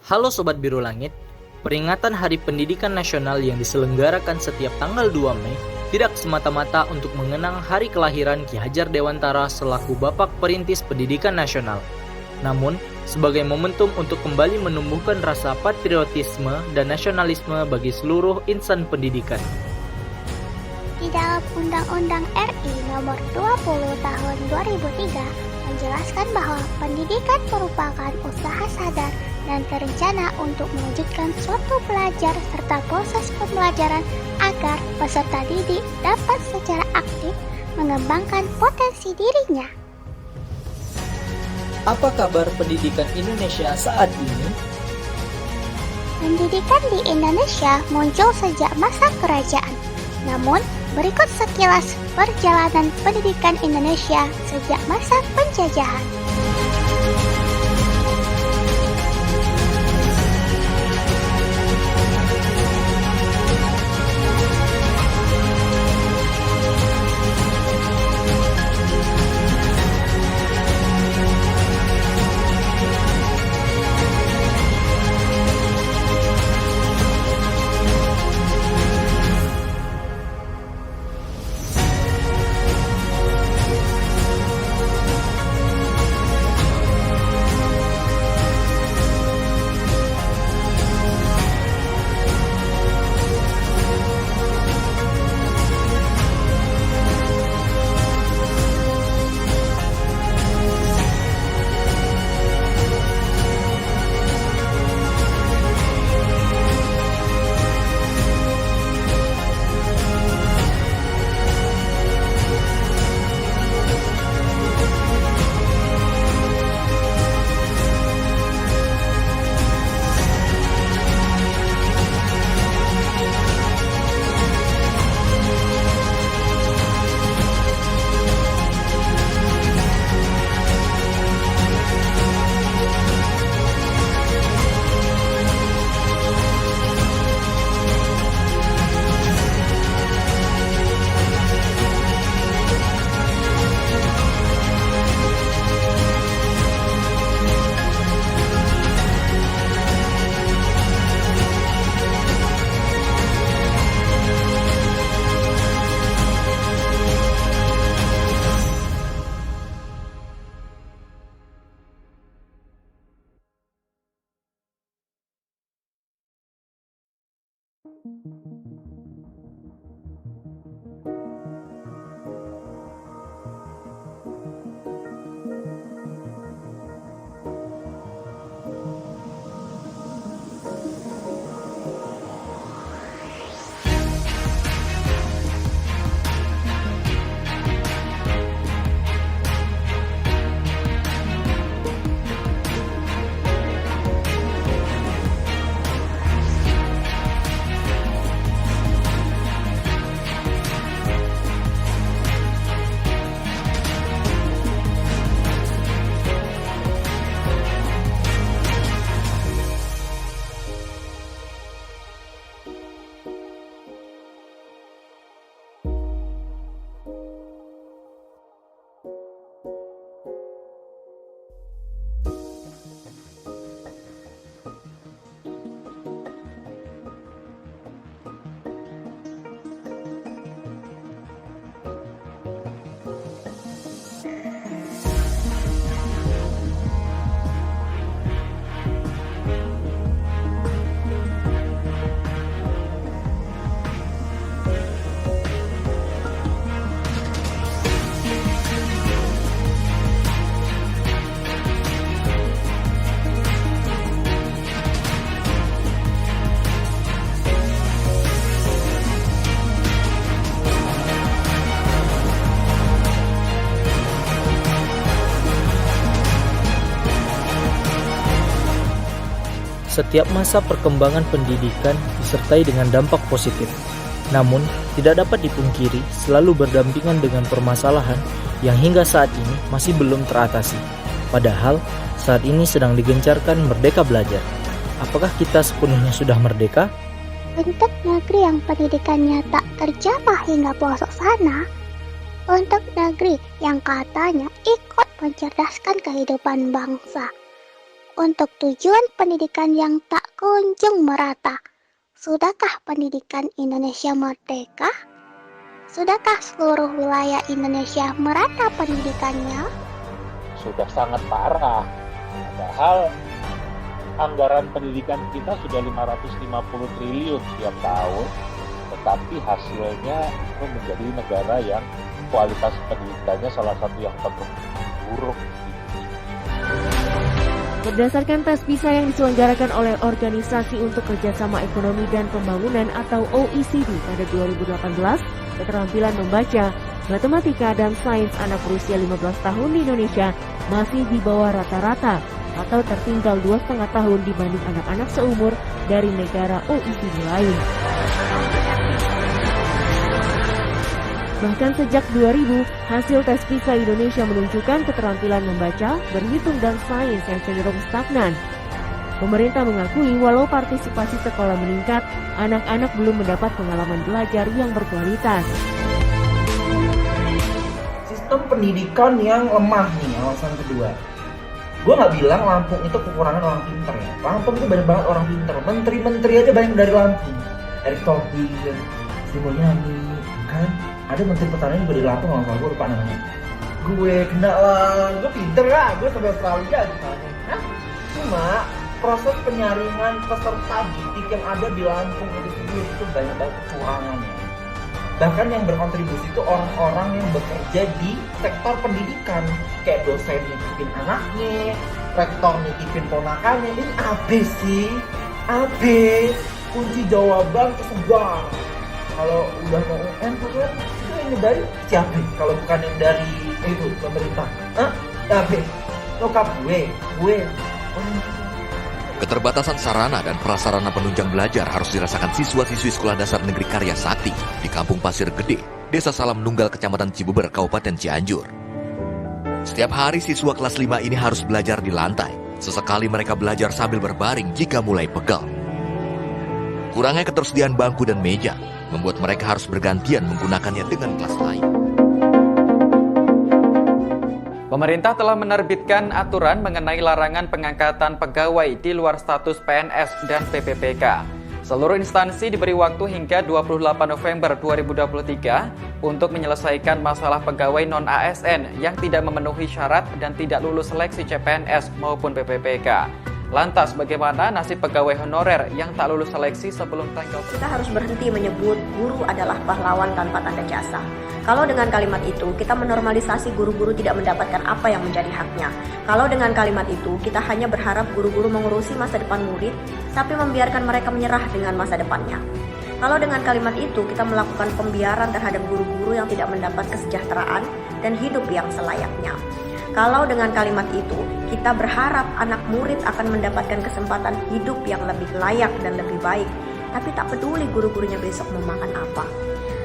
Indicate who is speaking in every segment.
Speaker 1: Halo Sobat Biru Langit, peringatan Hari Pendidikan Nasional yang diselenggarakan setiap tanggal 2 Mei tidak semata-mata untuk mengenang hari kelahiran Ki Hajar Dewantara selaku Bapak Perintis Pendidikan Nasional. Namun, sebagai momentum untuk kembali menumbuhkan rasa patriotisme dan nasionalisme bagi seluruh insan pendidikan.
Speaker 2: Di dalam Undang-Undang RI Nomor 20 Tahun 2003 menjelaskan bahwa pendidikan merupakan usaha sadar dan terencana untuk mewujudkan suatu pelajar serta proses pembelajaran agar peserta didik dapat secara aktif mengembangkan potensi dirinya.
Speaker 1: Apa kabar pendidikan Indonesia saat ini?
Speaker 2: Pendidikan di Indonesia muncul sejak masa kerajaan. Namun, berikut sekilas perjalanan pendidikan Indonesia sejak masa penjajahan.
Speaker 1: Setiap masa perkembangan pendidikan disertai dengan dampak positif. Namun, tidak dapat dipungkiri selalu berdampingan dengan permasalahan yang hingga saat ini masih belum teratasi. Padahal, saat ini sedang digencarkan Merdeka Belajar. Apakah kita sepenuhnya sudah merdeka?
Speaker 2: Untuk negeri yang pendidikannya tak terjamah hingga pelosok sana, untuk negeri yang katanya ikut mencerdaskan kehidupan bangsa, untuk tujuan pendidikan yang tak kunjung merata. Sudahkah pendidikan Indonesia merdeka? Sudahkah seluruh wilayah Indonesia merata pendidikannya?
Speaker 3: Sudah sangat parah. Padahal anggaran pendidikan kita sudah 550 triliun setiap tahun, tetapi hasilnya itu menjadi negara yang kualitas pendidikannya salah satu yang terburuk.
Speaker 4: Berdasarkan tes PISA yang diselenggarakan oleh Organisasi untuk Kerjasama Ekonomi dan Pembangunan atau OECD pada 2018, keterampilan membaca, matematika, dan sains anak berusia 15 tahun di Indonesia masih di bawah rata-rata atau tertinggal 2,5 tahun dibanding anak-anak seumur dari negara OECD lain. Bahkan sejak 2000, hasil tes PISA Indonesia menunjukkan keterampilan membaca, berhitung, dan sains yang cenderung stagnan. Pemerintah mengakui walau partisipasi sekolah meningkat, anak-anak belum mendapat pengalaman belajar yang berkualitas.
Speaker 5: Sistem pendidikan yang lemah nih, alasan kedua. Gue nggak bilang Lampung itu kekurangan orang pinter ya. Lampung itu banyak banget orang pinter. Menteri-menteri aja banyak dari Lampung. Erick Thohir, Sri Mulyani, kan? Ada menteri pertanian juga di Lampung, kalau gue lupa namanya. Gue kena lah, gue pinter lah, gue sampai Australia misalnya. Nah, cuma proses penyaringan peserta didik yang ada di Lampung itu banyak banget kecurangannya. Bahkan yang berkontribusi itu orang-orang yang bekerja di sektor pendidikan, kayak dosen nitipin anaknya, rektor nitipin ponakannya. Ini abis sih, abis kunci jawaban kesebar. Kalau udah mau UN tuh kan, itu yang dari siapa? Kalau bukan yang dari itu pemerintah, abis lokap gue.
Speaker 6: Keterbatasan sarana dan prasarana penunjang belajar harus dirasakan siswa-siswi Sekolah Dasar Negeri Karya Sakti di Kampung Pasir Gede, Desa Salam Nunggal, Kecamatan Cibeber, Kabupaten Cianjur. Setiap hari siswa kelas 5 ini harus belajar di lantai. Sesekali mereka belajar sambil berbaring jika mulai pegal. Kurangnya ketersediaan bangku dan meja membuat mereka harus bergantian menggunakannya dengan kelas lain.
Speaker 7: Pemerintah telah menerbitkan aturan mengenai larangan pengangkatan pegawai di luar status PNS dan PPPK. Seluruh instansi diberi waktu hingga 28 November 2023 untuk menyelesaikan masalah pegawai non-ASN yang tidak memenuhi syarat dan tidak lulus seleksi CPNS maupun PPPK. Lantas, bagaimana nasib pegawai honorer yang tak lulus seleksi sebelum tanggal?
Speaker 8: Kita harus berhenti menyebut guru adalah pahlawan tanpa tanda jasa. Kalau dengan kalimat itu, kita menormalisasi guru-guru tidak mendapatkan apa yang menjadi haknya. Kalau dengan kalimat itu, kita hanya berharap guru-guru mengurusi masa depan murid, tapi membiarkan mereka menyerah dengan masa depannya. Kalau dengan kalimat itu, kita melakukan pembiaran terhadap guru-guru yang tidak mendapat kesejahteraan dan hidup yang selayaknya. Kalau dengan kalimat itu, kita berharap anak murid akan mendapatkan kesempatan hidup yang lebih layak dan lebih baik, tapi tak peduli guru-gurunya besok mau makan apa.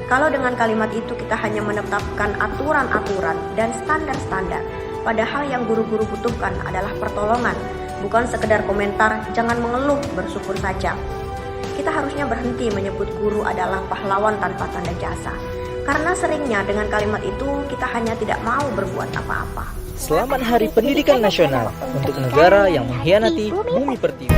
Speaker 8: Kalau dengan kalimat itu kita hanya menetapkan aturan-aturan dan standar-standar, padahal yang guru-guru butuhkan adalah pertolongan, bukan sekedar komentar, jangan mengeluh, bersyukur saja. Kita harusnya berhenti menyebut guru adalah pahlawan tanpa tanda jasa, karena seringnya dengan kalimat itu kita hanya tidak mau berbuat apa-apa.
Speaker 1: Selamat Hari Pendidikan Nasional untuk negara yang mengkhianati Bumi Pertiwi.